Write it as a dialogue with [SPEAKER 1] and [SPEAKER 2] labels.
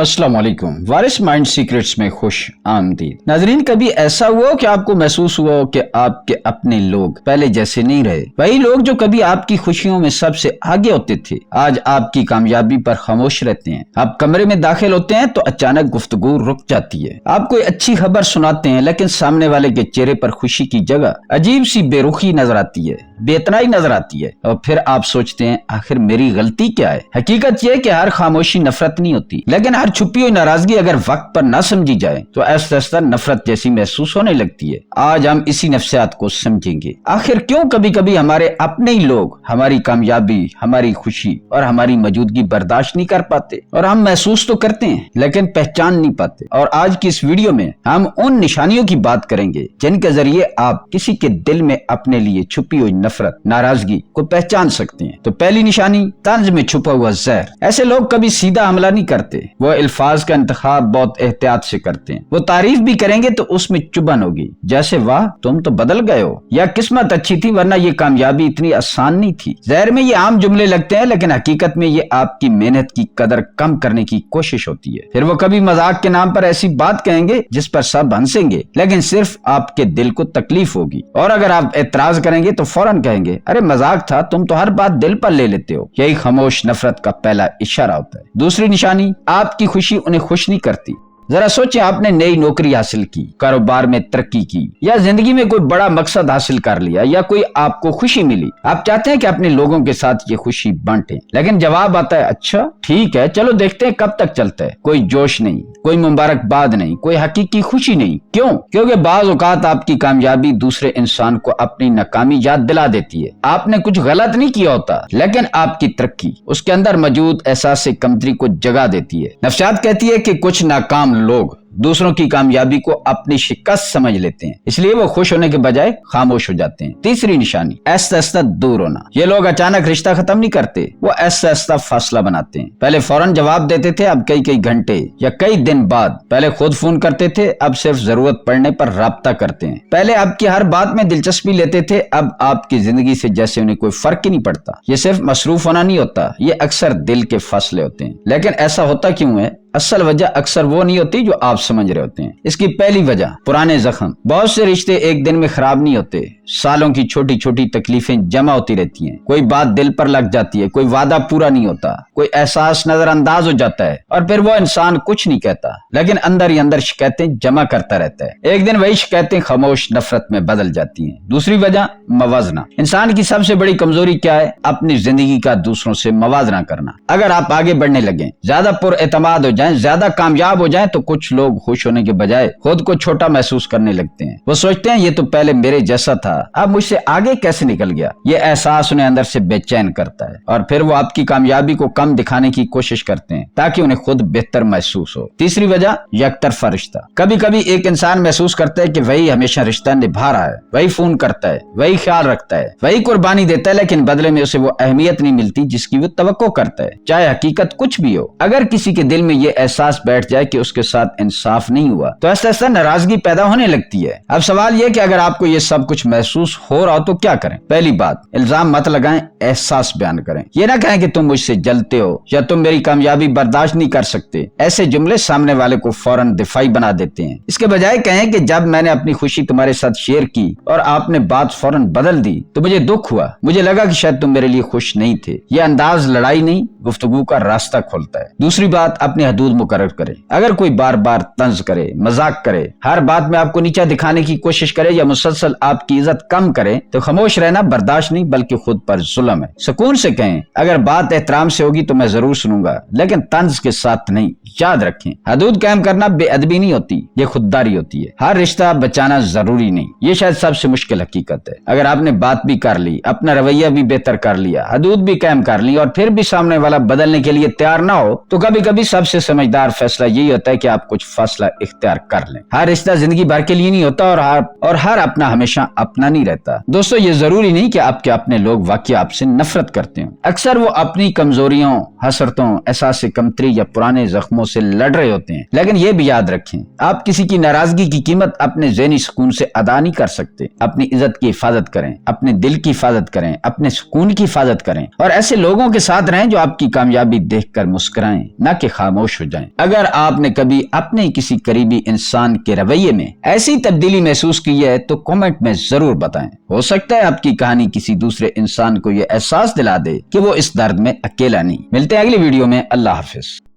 [SPEAKER 1] अस्सलाम वालेकुम। वारिस mind secrets में खुश आमदीद। नाजरीन, कभी ऐसा हुआ हो कि आपको महसूस हुआ हो कि आपके अपने लोग पहले जैसे नहीं रहे? वही लोग जो कभी आपकी खुशियों में सबसे आगे होते थे, आज आपकी कामयाबी पर खामोश रहते हैं। आप कमरे में दाखिल होते हैं तो अचानक गुफ्तगू रुक जाती है। आप कोई अच्छी खबर सुनाते हैं लेकिन सामने वाले के चेहरे पर खुशी की जगह अजीब सी बेरुखी नजर आती है, बेतनाई नजर आती है, और फिर आप सोचते हैं आखिर मेरी गलती क्या है? हकीकत यह है कि हर खामोशी नफरत नहीं होती, लेकिन हर छुपी हुई नाराजगी अगर वक्त पर न समझी जाए तो ऐसा नफरत जैसी महसूस होने लगती है। आज हम इसी नफ्सियात को समझेंगे। आखिर क्यों कभी कभी हमारे अपने ही लोग हमारी कामयाबी, हमारी खुशी और हमारी मौजूदगी बर्दाश्त नहीं कर पाते, और हम महसूस तो करते हैं लेकिन पहचान नहीं पाते। और आज की इस वीडियो में हम उन निशानियों की बात करेंगे जिनके जरिए आप किसी के दिल में अपने लिए छुपी हुई नफरत, नाराजगी को पहचान सकते हैं। तो पहली निशानी, तंज में छुपा हुआ जहर। ऐसे लोग कभी सीधा हमला नहीं करते, वो अल्फाज का इंतखाब बहुत एहतियात से करते हैं। वो तारीफ भी करेंगे तो उसमें चुभन होगी, जैसे वाह तुम तो बदल गए हो, या किस्मत अच्छी थी वरना ये कामयाबी इतनी आसान नहीं थी। जहर में ये आम जुमले लगते हैं लेकिन हकीकत में ये आपकी मेहनत की कदर कम करने की कोशिश होती है। फिर वो कभी मजाक के नाम पर ऐसी बात कहेंगे जिस पर सब हंसेंगे लेकिन सिर्फ आपके दिल को तकलीफ होगी, और अगर आप एतराज करेंगे तो फौरन कहेंगे अरे मजाक था, तुम तो हर बात दिल पर ले लेते हो। यही खामोश नफरत का पहला इशारा होता है। दूसरी निशानी, आपकी खुशी उन्हें खुश नहीं करती। जरा सोचें, आपने नई नौकरी हासिल की, कारोबार में तरक्की की, या जिंदगी में कोई बड़ा मकसद हासिल कर लिया, या कोई आपको खुशी मिली। आप चाहते हैं कि अपने लोगों के साथ ये खुशी बांटें, लेकिन जवाब आता है अच्छा ठीक है, चलो देखते हैं कब तक चलता है। कोई जोश नहीं, कोई मुबारकबाद नहीं, कोई हकीकी खुशी नहीं। क्यों? क्योंकि बाज़ औक़ात आपकी कामयाबी दूसरे इंसान को अपनी नाकामी याद दिला देती है। आपने कुछ गलत नहीं किया होता, लेकिन आपकी तरक्की उसके अंदर मौजूद एहसास कमतरी को जगा देती है। नफ्सियात कहती है कि कुछ नाकाम लोग दूसरों की कामयाबी को अपनी शिकस्त समझ लेते हैं, इसलिए वो खुश होने के बजाय खामोश हो जाते हैं। तीसरी निशानी, ऐसा ऐसा दूर होना। ये लोग अचानक रिश्ता खत्म नहीं करते, वो ऐसा ऐसा फासला बनाते हैं। पहले फौरन जवाब देते थे, अब कई कई घंटे या कई दिन बाद। पहले खुद फोन करते थे, अब सिर्फ जरूरत पड़ने पर राब्ता करते हैं। पहले आपकी हर बात में दिलचस्पी लेते थे, अब आपकी जिंदगी से जैसे उन्हें कोई फर्क ही नहीं पड़ता। ये सिर्फ मसरूफ होना नहीं होता, ये अक्सर दिल के फासले होते हैं। लेकिन ऐसा होता क्यों है? असल वजह अक्सर वो नहीं होती जो आप समझ रहे होते हैं। इसकी पहली वजह, पुराने जख्म। बहुत से रिश्ते एक दिन में खराब नहीं होते, सालों की छोटी छोटी तकलीफें जमा होती रहती हैं। कोई बात दिल पर लग जाती है, कोई वादा पूरा नहीं होता, कोई एहसास नजरअंदाज हो जाता है, और फिर वो इंसान कुछ नहीं कहता लेकिन अंदर ही अंदर शिकायतें जमा करता रहता है। एक दिन वही शिकायतें खामोश नफरत में बदल जाती हैं। दूसरी वजह, मवाजना। इंसान की सबसे बड़ी कमजोरी क्या है? अपनी जिंदगी का दूसरों से मवाजना करना। अगर आप आगे बढ़ने लगे, ज्यादा पुरएतमाद हो जाएं, ज्यादा कामयाब हो जाएं, तो कुछ लोग खुश होने के बजाय खुद को छोटा महसूस करने लगते हैं। वो सोचते हैं ये तो पहले मेरे जैसा था, अब मुझसे आगे कैसे निकल गया। ये एहसास उन्हें अंदर से बेचैन करता है, और फिर वो आपकी कामयाबी को कम दिखाने की कोशिश करते हैं ताकि उन्हें खुद बेहतर महसूस हो। तीसरी वजह, यकतरफा रिश्ता। कभी कभी एक इंसान महसूस करता है कि वही हमेशा रिश्ता निभा रहा है, वही फोन करता है, वही ख्याल रखता है, वही कुर्बानी देता है, लेकिन बदले में उसे वो अहमियत नहीं मिलती जिसकी वो तवक्को करता है, चाहे हकीकत कुछ भी हो। अगर किसी के दिल में ये एहसास बैठ जाए कि उसके साथ इंसाफ नहीं हुआ तो ऐसा नाराजगी पैदा होने लगती है। अब सवाल यह कि अगर आपको ये सब कुछ महसूस हो रहा हो तो क्या करें? पहली बात, इल्जाम मत लगाएं, एहसास बयान करें। ये ना कहें कि तुम मुझसे जलते हो या तुम मेरी कामयाबी बर्दाश्त नहीं कर सकते। ऐसे जुमले सामने वाले को फौरन दिफाई बना देते हैं। इसके बजाय कहें कि जब मैंने अपनी खुशी तुम्हारे साथ शेयर की और आपने बात फौरन बदल दी तो मुझे दुख हुआ, मुझे लगा कि शायद तुम मेरे लिए खुश नहीं थे। ये अंदाज लड़ाई नहीं, गुफ्तगू का रास्ता खोलता है। दूसरी बात, अपनी हदूद मुकर्रर करें। अगर कोई बार बार तंज करे, मजाक करे, हर बात में आपको नीचा दिखाने की कोशिश करे या मुसलसल आपकी इज्जत कम करे तो खामोश रहना बर्दाश्त नहीं बल्कि खुद पर जुल्म है। सुकून से कहें, अगर बात एहतराम से होगी तो मैं जरूर सुनूंगा, लेकिन तंज के साथ नहीं। याद रखें, हदूद कायम करना बेअदबी नहीं होती, ये खुददारी होती है। हर रिश्ता बचाना जरूरी नहीं, ये शायद सबसे मुश्किल हकीकत है। अगर आपने बात भी कर ली, अपना रवैया भी बेहतर कर लिया, हदूद भी कायम कर ली, और फिर भी सामने वाला बदलने के लिए तैयार ना हो, तो कभी कभी सबसे समझदार फैसला यही होता है कि आप कुछ फैसला इख्तियार कर लें। हर रिश्ता जिंदगी भर के लिए नहीं होता, और हर अपना हमेशा अपना नहीं रहता। दोस्तों, ये जरूरी नहीं कि आपके अपने लोग वाकई आपसे नफरत करते हो। अक्सर वो अपनी कमजोरियों, हसरतों, एहसास कमतरी या पुराने जख्मों से लड़ रहे होते हैं। लेकिन ये भी याद रखें, आप किसी की नाराजगी की कीमत अपने ज़हनी सुकून से अदा नहीं कर सकते। अपनी इज्जत की हिफाजत करें, अपने दिल की हिफाजत करें, अपने सुकून की हिफाजत करें, और ऐसे लोगों के साथ रहें जो आपकी कामयाबी देखकर मुस्कुराएं, न कि खामोश ہو جائیں۔ اگر آپ نے کبھی اپنے کسی قریبی انسان کے رویے میں ایسی تبدیلی محسوس کی ہے تو کامنٹ میں ضرور بتائیں۔ ہو سکتا ہے آپ کی کہانی کسی دوسرے انسان کو یہ احساس دلا دے کہ وہ اس درد میں اکیلا نہیں۔ ملتے ہیں اگلی ویڈیو میں۔ اللہ حافظ۔